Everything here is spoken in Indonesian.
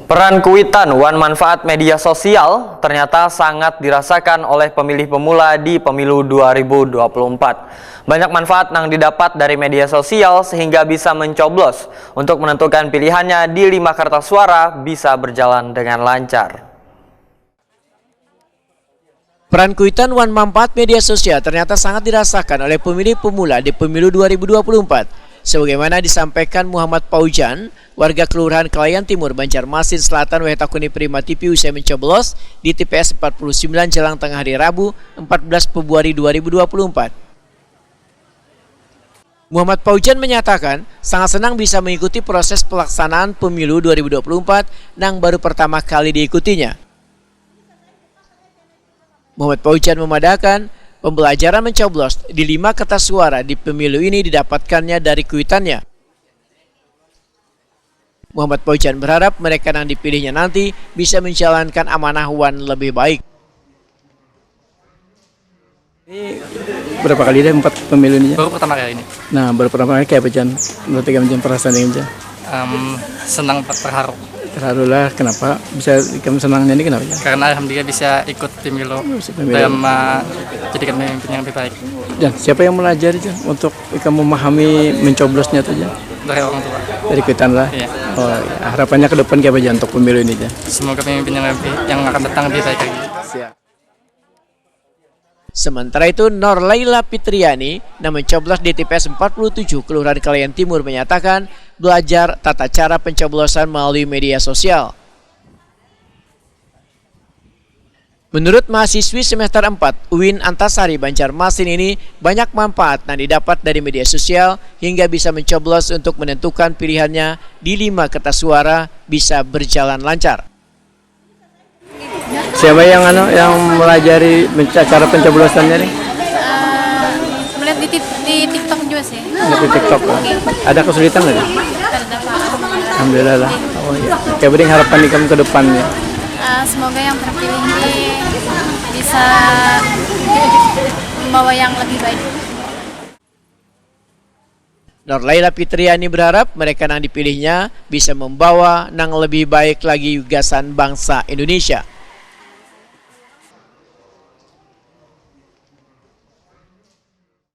Peran Kuitan Wan manfaat media sosial ternyata sangat dirasakan oleh pemilih pemula di pemilu 2024. Banyak manfaat yang didapat dari media sosial sehingga bisa mencoblos untuk menentukan pilihannya di 5 kertas suara bisa berjalan dengan lancar. Peran Kuitan Wan manfaat media sosial ternyata sangat dirasakan oleh pemilih pemula di pemilu 2024. Sebagaimana disampaikan Muhammad Paujan, warga Kelurahan Kelayan Timur, Banjarmasin Selatan, Wetakuni Prima TV usai mencoblos di TPS 49 jelang tengah hari Rabu 14 Februari 2024. Muhammad Paujan menyatakan sangat senang bisa mengikuti proses pelaksanaan pemilu 2024 yang baru pertama kali diikutinya. Muhammad Paujan memadakan pembelajaran mencoblos di 5 kertas suara di pemilu ini didapatkannya dari kuitannya. Muhammad Paujan berharap mereka yang dipilihnya nanti bisa menjalankan amanah Wan lebih baik. Ini berapa kali deh 4 pemilu ini? Baru pertama kali ini. Nah, baru pertama kali kayak apa Jan? Berarti kamu perasaan ini Jan? Senang, terharu. Terharu lah, kenapa? Bisa kamu senangnya ini kenapa Jan? Karena alhamdulillah bisa ikut pemilu dalam jadikan pemimpin yang lebih baik. Jan, siapa yang melajari Jan untuk kamu memahami mencoblosnya tuh Jan? Dari orang tua. Dari kuitan lah. Iya. Oh, ya. Harapannya ke depan kayak apa Jan untuk pemilu ini Jan? Semoga pemimpin yang akan datang lebih baik lagi. Siap. Sementara itu, Nur Laila Fitriani yang mencoblos di TPS 47 Kelurahan Kelayan Timur menyatakan belajar tata cara pencoblosan melalui media sosial. Menurut mahasiswi semester 4 UIN Antasari Banjarmasin ini, banyak manfaat yang didapat dari media sosial hingga bisa mencoblos untuk menentukan pilihannya di 5 kertas suara bisa berjalan lancar. Siapa yang melajari cara pencoblosannya nih? Melihat di TikTok juga sih. Di TikTok. Ada kesulitan nggak? Ada Pak. Alhamdulillah lah. Oh iya. Kayak beri harapan di kamu ke depannya. Semoga yang terpilih ini bisa membawa yang lebih baik. Nur Laila Fitriani berharap mereka yang dipilihnya bisa membawa yang lebih baik lagi gagasan bangsa Indonesia.